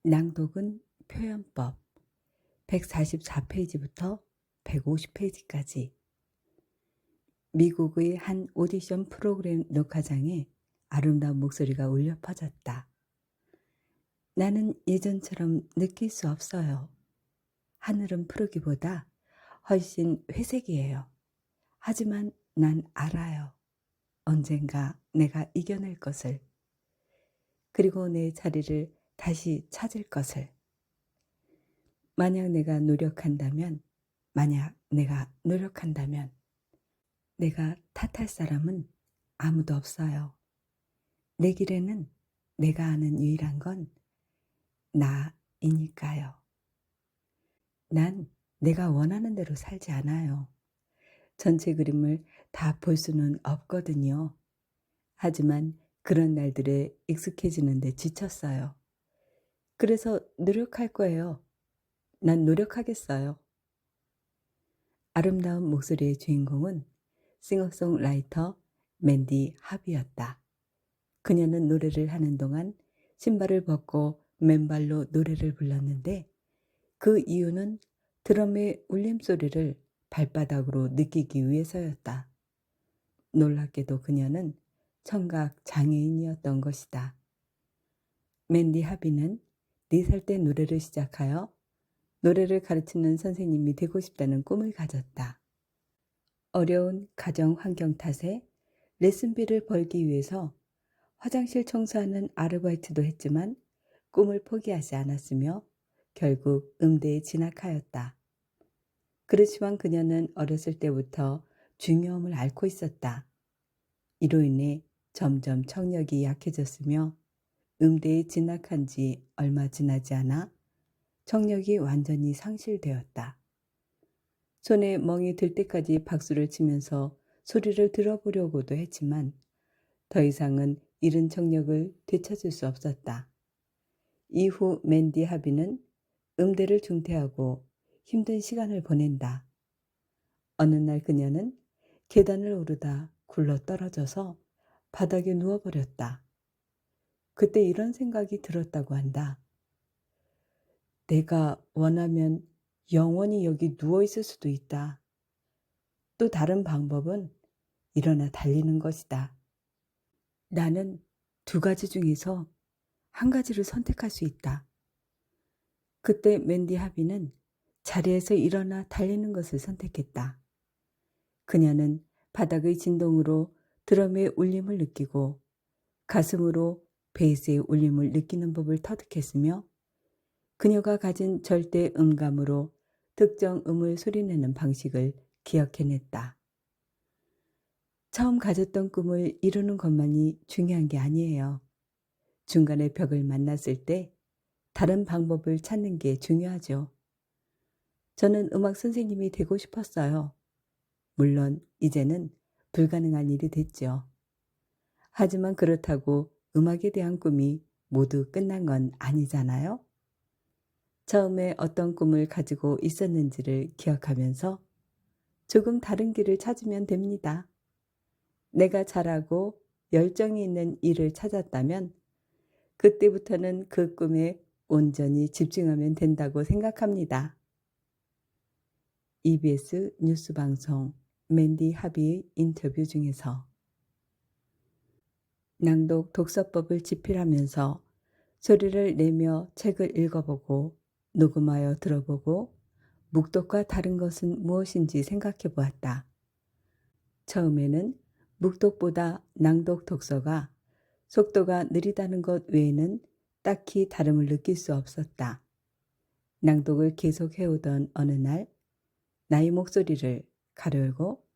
낭독은 표현법 144페이지부터 150페이지까지. 미국의 한 오디션 프로그램 녹화장에 아름다운 목소리가 울려 퍼졌다. 나는 예전처럼 느낄 수 없어요. 하늘은 푸르기보다 훨씬 회색이에요. 하지만 난 알아요. 언젠가 내가 이겨낼 것을. 그리고 내 자리를 다시 찾을 것을. 만약 내가 노력한다면, 내가 탓할 사람은 아무도 없어요. 내 길에는 내가 아는 유일한 건 나이니까요. 난 내가 원하는 대로 살지 않아요. 전체 그림을 다 볼 수는 없거든요. 하지만 그런 날들에 익숙해지는데 지쳤어요. 그래서 노력할 거예요. 난 노력하겠어요. 아름다운 목소리의 주인공은 싱어송라이터 맨디 합이었다. 그녀는 노래를 하는 동안 신발을 벗고 맨발로 노래를 불렀는데 그 이유는 드럼의 울림소리를 발바닥으로 느끼기 위해서였다. 놀랍게도 그녀는 청각 장애인이었던 것이다. 맨디 하비는 4살 때 노래를 시작하여 노래를 가르치는 선생님이 되고 싶다는 꿈을 가졌다. 어려운 가정 환경 탓에 레슨비를 벌기 위해서 화장실 청소하는 아르바이트도 했지만 꿈을 포기하지 않았으며 결국 음대에 진학하였다. 그렇지만 그녀는 어렸을 때부터 중요함을 앓고 있었다. 이로 인해 점점 청력이 약해졌으며 음대에 진학한 지 얼마 지나지 않아 청력이 완전히 상실되었다. 손에 멍이 들 때까지 박수를 치면서 소리를 들어보려고도 했지만 더 이상은 잃은 청력을 되찾을 수 없었다. 이후 맨디 하비는 음대를 중퇴하고 힘든 시간을 보낸다. 어느 날 그녀는 계단을 오르다 굴러 떨어져서 바닥에 누워버렸다. 그때 이런 생각이 들었다고 한다. 내가 원하면 영원히 여기 누워있을 수도 있다. 또 다른 방법은 일어나 달리는 것이다. 나는 2가지 중에서 한 가지를 선택할 수 있다. 그때 맨디 하비는 자리에서 일어나 달리는 것을 선택했다. 그녀는 바닥의 진동으로 드럼의 울림을 느끼고 가슴으로 베이스의 울림을 느끼는 법을 터득했으며 그녀가 가진 절대 음감으로 특정 음을 소리내는 방식을 기억해냈다. 처음 가졌던 꿈을 이루는 것만이 중요한 게 아니에요. 중간에 벽을 만났을 때 다른 방법을 찾는 게 중요하죠. 저는 음악 선생님이 되고 싶었어요. 물론 이제는 불가능한 일이 됐죠. 하지만 그렇다고 음악에 대한 꿈이 모두 끝난 건 아니잖아요. 처음에 어떤 꿈을 가지고 있었는지를 기억하면서 조금 다른 길을 찾으면 됩니다. 내가 잘하고 열정이 있는 일을 찾았다면 그때부터는 그 꿈에 온전히 집중하면 된다고 생각합니다. EBS 뉴스방송 맨디 하비의 인터뷰 중에서 낭독 독서법을 집필하면서 소리를 내며 책을 읽어보고 녹음하여 들어보고 묵독과 다른 것은 무엇인지 생각해 보았다. 처음에는 묵독보다 낭독 독서가 속도가 느리다는 것 외에는 딱히 다름을 느낄 수 없었다. 낭독을 계속 해오던 어느 날 나의 목소리를 가려고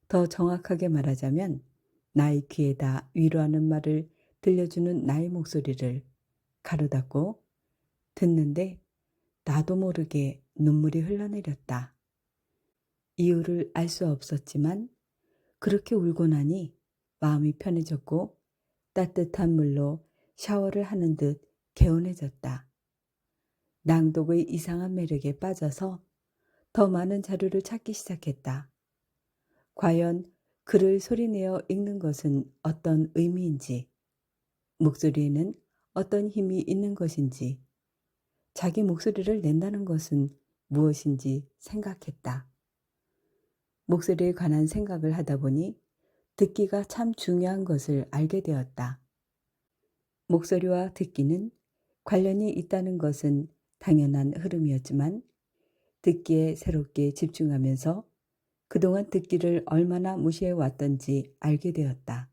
더 정확하게 말하자면 나의 귀에다 위로하는 말을 들려주는 나의 목소리를 가로닫고 듣는데 나도 모르게 눈물이 흘러내렸다. 이유를 알 수 없었지만 그렇게 울고 나니 마음이 편해졌고 따뜻한 물로 샤워를 하는 듯 개운해졌다. 낭독의 이상한 매력에 빠져서 더 많은 자료를 찾기 시작했다. 과연 글을 소리내어 읽는 것은 어떤 의미인지, 목소리에는 어떤 힘이 있는 것인지, 자기 목소리를 낸다는 것은 무엇인지 생각했다. 목소리에 관한 생각을 하다 보니 듣기가 참 중요한 것을 알게 되었다. 목소리와 듣기는 관련이 있다는 것은 당연한 흐름이었지만 듣기에 새롭게 집중하면서 그동안 듣기를 얼마나 무시해 왔던지 알게 되었다.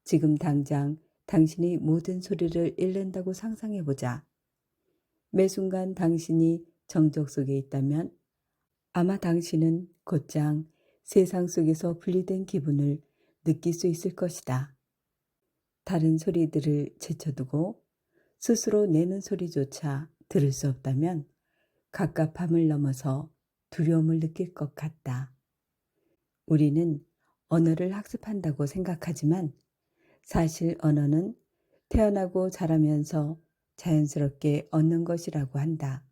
지금 당장 당신이 모든 소리를 잃는다고 상상해보자. 매 순간 당신이 정적 속에 있다면 아마 당신은 곧장 세상 속에서 분리된 기분을 느낄 수 있을 것이다. 다른 소리들을 제쳐두고 스스로 내는 소리조차 들을 수 없다면 갑갑함을 넘어서 두려움을 느낄 것 같다. 우리는 언어를 학습한다고 생각하지만 사실 언어는 태어나고 자라면서 자연스럽게 얻는 것이라고 한다.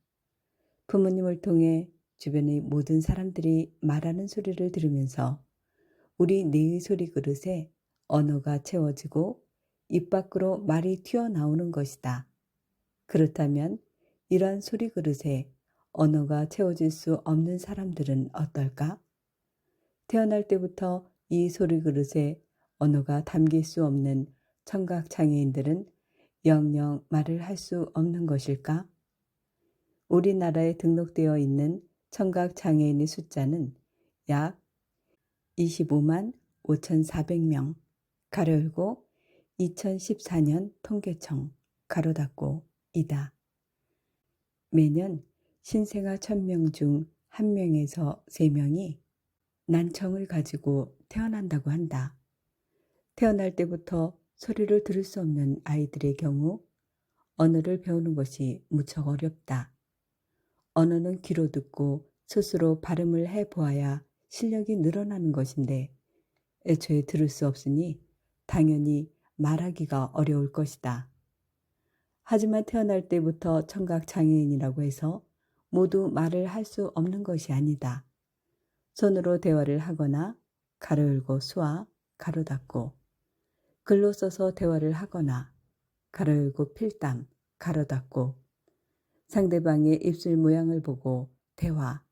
부모님을 통해 주변의 모든 사람들이 말하는 소리를 들으면서 우리 뇌의 소리 그릇에 언어가 채워지고 입 밖으로 말이 튀어나오는 것이다. 그렇다면 이러한 소리 그릇에 언어가 채워질 수 없는 사람들은 어떨까? 태어날 때부터 이 소리 그릇에 언어가 담길 수 없는 청각 장애인들은 영영 말을 할 수 없는 것일까? 우리나라에 등록되어 있는 청각 장애인의 숫자는 약 25만 5,400명, 가로 열고 2014년 통계청, 가로 닫고 이다. 매년 신생아 1,000명 중 1명에서 3명이 난청을 가지고 태어난다고 한다. 태어날 때부터 소리를 들을 수 없는 아이들의 경우 언어를 배우는 것이 무척 어렵다. 언어는 귀로 듣고 스스로 발음을 해보아야 실력이 늘어나는 것인데 애초에 들을 수 없으니 당연히 말하기가 어려울 것이다. 하지만 태어날 때부터 청각장애인이라고 해서 모두 말을 할 수 없는 것이 아니다. 손으로 대화를 하거나 가로 열고 수화, 가로 닫고 글로 써서 대화를 하거나 가로 열고 필담, 가로 닫고 상대방의 입술 모양을 보고 대화,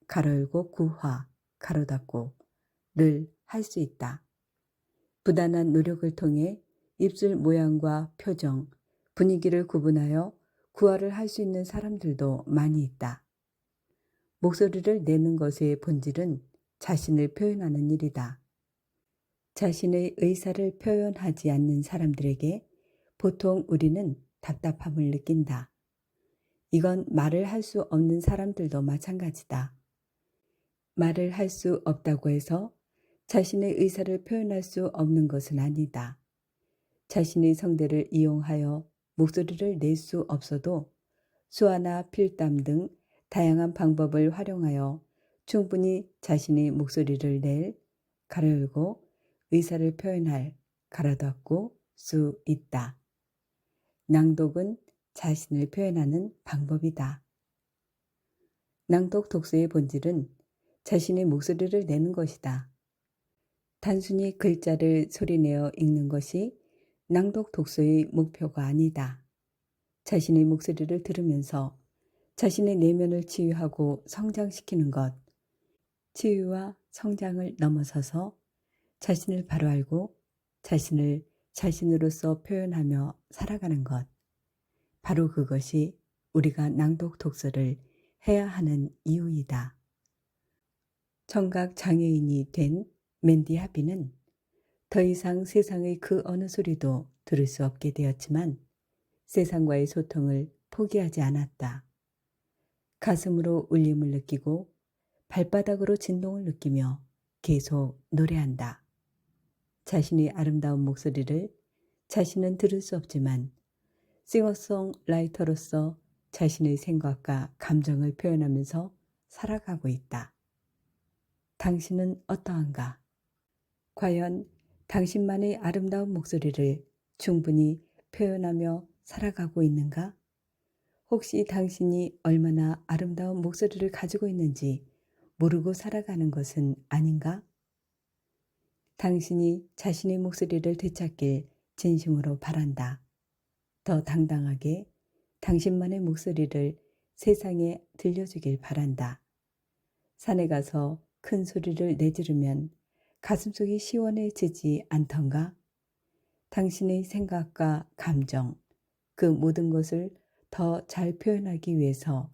가로 열고 구화, 가로 닫고 를 할 수 있다. 부단한 노력을 통해 입술 모양과 표정, 분위기를 구분하여 구화를 할 수 있는 사람들도 많이 있다. 목소리를 내는 것의 본질은 자신을 표현하는 일이다. 자신의 의사를 표현하지 않는 사람들에게 보통 우리는 답답함을 느낀다. 이건 말을 할 수 없는 사람들도 마찬가지다. 말을 할 수 없다고 해서 자신의 의사를 표현할 수 없는 것은 아니다. 자신의 성대를 이용하여 목소리를 낼 수 없어도 수화나 필담 등 다양한 방법을 활용하여 충분히 자신의 목소리를 낼, 가로 열고 의사를 표현할, 가로 닫고 수 있다. 낭독은 자신을 표현하는 방법이다. 낭독 독서의 본질은 자신의 목소리를 내는 것이다. 단순히 글자를 소리내어 읽는 것이 낭독 독서의 목표가 아니다. 자신의 목소리를 들으면서 자신의 내면을 치유하고 성장시키는 것, 치유와 성장을 넘어서서 자신을 바로 알고 자신을 자신으로서 표현하며 살아가는 것, 바로 그것이 우리가 낭독 독서를 해야 하는 이유이다. 청각 장애인이 된 맨디 하비는 더 이상 세상의 그 어느 소리도 들을 수 없게 되었지만 세상과의 소통을 포기하지 않았다. 가슴으로 울림을 느끼고 발바닥으로 진동을 느끼며 계속 노래한다. 자신의 아름다운 목소리를 자신은 들을 수 없지만 싱어송라이터로서 자신의 생각과 감정을 표현하면서 살아가고 있다. 당신은 어떠한가? 과연 당신만의 아름다운 목소리를 충분히 표현하며 살아가고 있는가? 혹시 당신이 얼마나 아름다운 목소리를 가지고 있는지 모르고 살아가는 것은 아닌가? 당신이 자신의 목소리를 되찾길 진심으로 바란다. 더 당당하게, 당신만의 목소리를 세상에 들려주길 바란다. 산에 가서 큰 소리를 내지르면 가슴속이 시원해지지 않던가? 당신의 생각과 감정, 그 모든 것을 더 잘 표현하기 위해서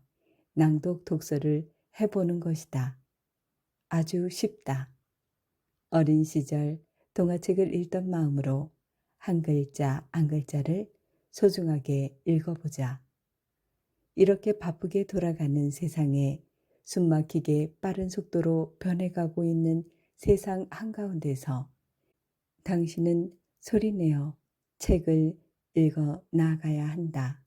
낭독 독서를 해보는 것이다. 아주 쉽다. 어린 시절 동화책을 읽던 마음으로 한 글자 한 글자를 소중하게 읽어보자. 이렇게 바쁘게 돌아가는 세상에 숨막히게 빠른 속도로 변해가고 있는 세상 한가운데서 당신은 소리내어 책을 읽어 나가야 한다.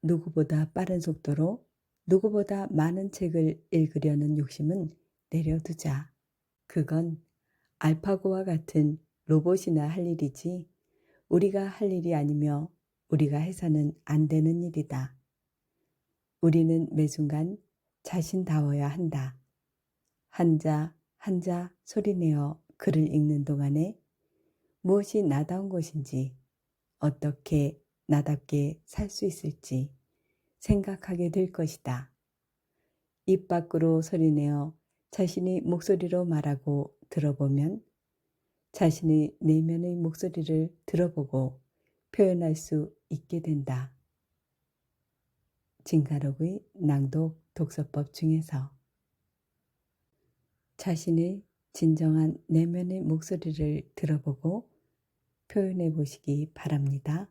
누구보다 빠른 속도로 누구보다 많은 책을 읽으려는 욕심은 내려두자. 그건 알파고와 같은 로봇이나 할 일이지 우리가 할 일이 아니며 우리가 해서는 안 되는 일이다. 우리는 매순간 자신다워야 한다. 한자 한자 소리내어 글을 읽는 동안에 무엇이 나다운 것인지, 어떻게 나답게 살 수 있을지 생각하게 될 것이다. 입 밖으로 소리내어 자신이 목소리로 말하고 들어보면 자신의 내면의 목소리를 들어보고 표현할 수 있게 된다. 진가록의 낭독 독서법 중에서 자신의 진정한 내면의 목소리를 들어보고 표현해 보시기 바랍니다.